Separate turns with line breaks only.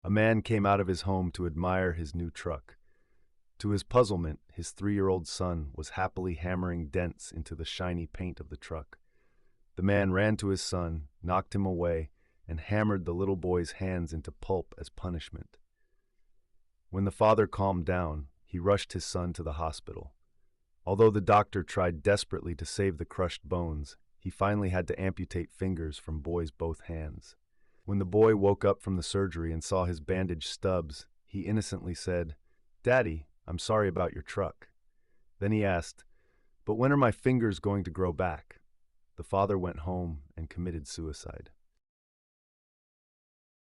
A man came out of his home to admire his new truck. To his puzzlement, his 3-year-old son was happily hammering dents into the shiny paint of the truck. The man ran to his son, knocked him away, and hammered the little boy's hands into pulp as punishment. When the father calmed down, he rushed his son to the hospital. Although the doctor tried desperately to save the crushed bones, he finally had to amputate fingers from boy's both hands. When the boy woke up from the surgery and saw his bandaged stubs, he innocently said, "Daddy, I'm sorry about your truck." Then he asked, "But when are my fingers going to grow back?" The father went home and committed suicide.